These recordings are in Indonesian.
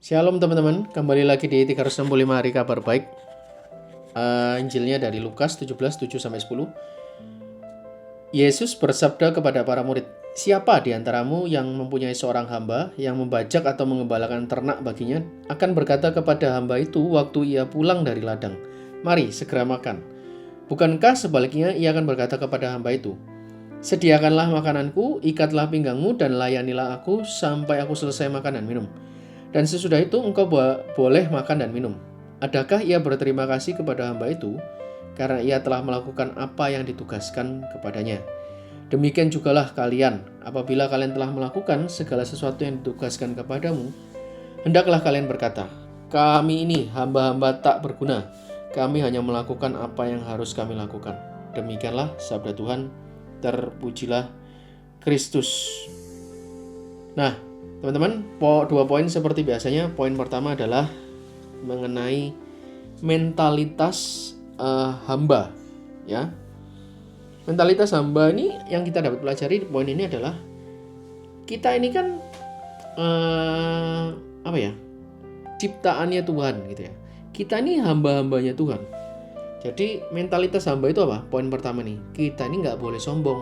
Shalom teman-teman, kembali lagi di 365 hari kabar baik. Injilnya dari Lukas 17, 7-10. Yesus bersabda kepada para murid, "Siapa di antaramu yang mempunyai seorang hamba yang membajak atau mengembalakan ternak baginya akan berkata kepada hamba itu waktu ia pulang dari ladang, 'Mari, segera makan.' Bukankah sebaliknya ia akan berkata kepada hamba itu, 'Sediakanlah makananku, ikatlah pinggangmu dan layanilah aku sampai aku selesai makan dan minum. Dan sesudah itu engkau boleh makan dan minum.' Adakah ia berterima kasih kepada hamba itu karena ia telah melakukan apa yang ditugaskan kepadanya? Demikian jugalah kalian, apabila kalian telah melakukan segala sesuatu yang ditugaskan kepadamu, hendaklah kalian berkata, 'Kami ini hamba-hamba tak berguna, kami hanya melakukan apa yang harus kami lakukan.' Demikianlah sabda Tuhan, terpujilah Kristus." Nah, teman-teman, 2 poin seperti biasanya. Poin pertama adalah mengenai mentalitas hamba, ya. Mentalitas hamba ini yang kita dapat pelajari di poin ini adalah kita ini kan ciptaannya Tuhan gitu ya. Kita ini hamba-hambanya Tuhan. Jadi mentalitas hamba itu apa? Poin pertama nih, kita ini nggak boleh sombong.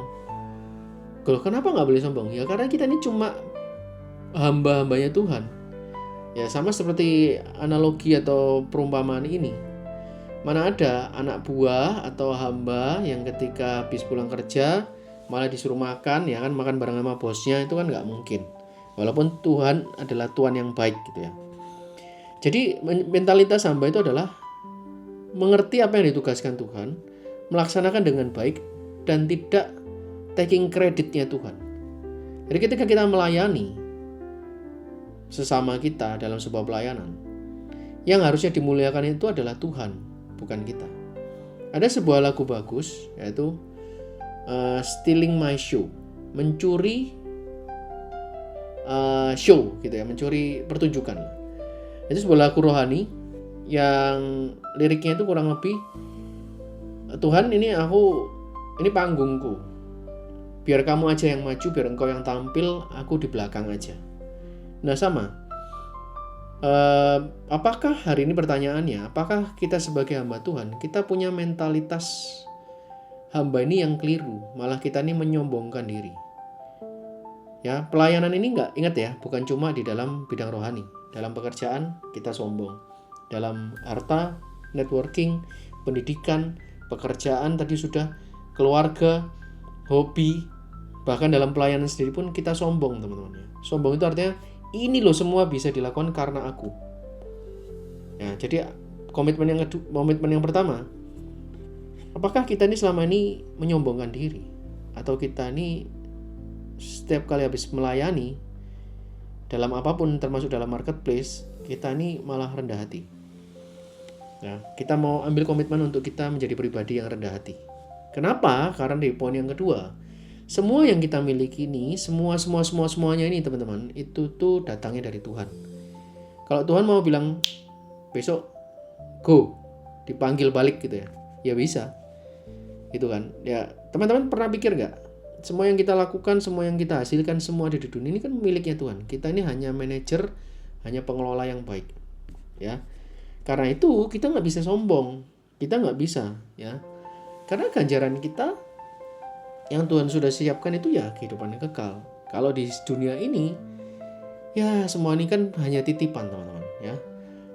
Loh, kenapa nggak boleh sombong? Ya karena kita ini cuma hamba-hambanya Tuhan. Ya sama seperti analogi atau perumpamaan ini. Mana ada anak buah atau hamba yang ketika habis pulang kerja malah disuruh makan, ya kan, makan bareng sama bosnya, itu kan nggak mungkin. Walaupun Tuhan adalah Tuhan yang baik gitu ya. Jadi mentalitas hamba itu adalah mengerti apa yang ditugaskan Tuhan, melaksanakan dengan baik, dan tidak taking creditnya Tuhan. Jadi ketika kita melayani sesama kita dalam sebuah pelayanan, yang harusnya dimuliakan itu adalah Tuhan, bukan kita. Ada sebuah lagu bagus, yaitu Stealing My Show, mencuri show gitu ya, mencuri pertunjukan. Itu sebuah lagu rohani yang liriknya itu kurang lebih, "Tuhan, ini panggungku, biar kamu aja yang maju, biar engkau yang tampil, aku di belakang aja." Nah sama, apakah hari ini pertanyaannya, apakah kita sebagai hamba Tuhan, kita punya mentalitas hamba ini yang keliru, malah kita ini menyombongkan diri. Ya, pelayanan ini ingat ya, bukan cuma di dalam bidang rohani. Dalam pekerjaan kita sombong, dalam harta, networking, pendidikan, pekerjaan tadi sudah, keluarga, hobi, bahkan dalam pelayanan sendiri pun kita sombong, teman-teman. Sombong itu artinya ini loh semua bisa dilakukan karena aku. Ya, jadi komitmen yang pertama, apakah kita ini selama ini menyombongkan diri, atau kita ini setiap kali habis melayani dalam apapun, termasuk dalam marketplace, kita ini malah rendah hati. Nah, kita mau ambil komitmen untuk kita menjadi pribadi yang rendah hati. Kenapa? Karena di poin yang kedua, semua yang kita miliki ini, semuanya ini teman-teman, itu tuh datangnya dari Tuhan. Kalau Tuhan mau bilang besok go, dipanggil balik gitu ya, ya bisa. Gitu kan. Ya, teman-teman pernah pikir gak? Semua yang kita lakukan, semua yang kita hasilkan, semua ada di dunia ini kan miliknya Tuhan. Kita ini hanya manajer, hanya pengelola yang baik. Ya. Karena itu kita nggak bisa sombong. Kita nggak bisa, ya. Karena ganjaran kita yang Tuhan sudah siapkan itu ya kehidupan yang kekal. Kalau di dunia ini, ya semua ini kan hanya titipan, teman-teman, ya.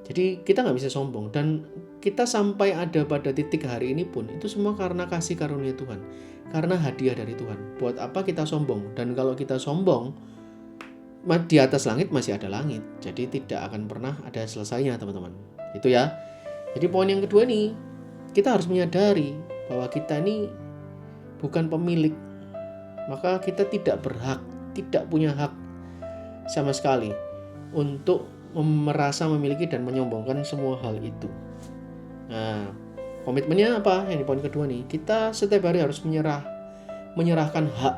Jadi kita nggak bisa sombong, dan kita sampai ada pada titik hari ini pun itu semua karena kasih karunia Tuhan, karena hadiah dari Tuhan. Buat apa kita sombong? Dan kalau kita sombong, di atas langit masih ada langit, jadi tidak akan pernah ada selesainya, teman-teman. Itu ya. Jadi poin yang kedua nih, kita harus menyadari bahwa kita ini bukan pemilik, maka kita tidak berhak, tidak punya hak sama sekali untuk merasa memiliki dan menyombongkan semua hal itu. Nah, komitmennya apa? Yang di poin kedua nih, kita setiap hari harus menyerahkan hak,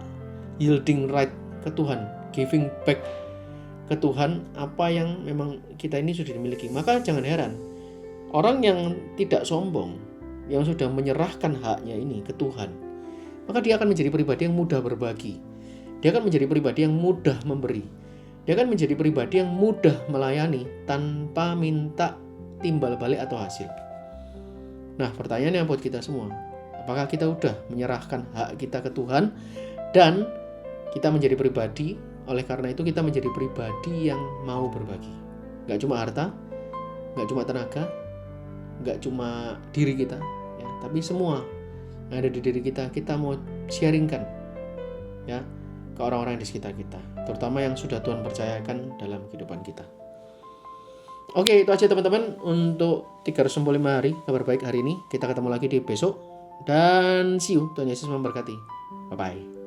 yielding right ke Tuhan, giving back ke Tuhan apa yang memang kita ini sudah dimiliki. Maka jangan heran, orang yang tidak sombong, yang sudah menyerahkan haknya ini ke Tuhan, maka dia akan menjadi pribadi yang mudah berbagi. Dia akan menjadi pribadi yang mudah memberi. Dia kan menjadi pribadi yang mudah melayani tanpa minta timbal balik atau hasil. Nah, pertanyaannya buat kita semua, apakah kita udah menyerahkan hak kita ke Tuhan dan kita menjadi pribadi, oleh karena itu kita menjadi pribadi yang mau berbagi. Gak cuma harta, gak cuma tenaga, gak cuma diri kita, ya, tapi semua yang ada di diri kita, kita mau sharingkan ya ke orang-orang di sekitar kita, terutama yang sudah Tuhan percayakan dalam kehidupan kita. Oke, itu aja teman-teman untuk 365 hari kabar baik hari ini. Kita ketemu lagi di besok dan see you. Tuhan Yesus memberkati. Bye-bye.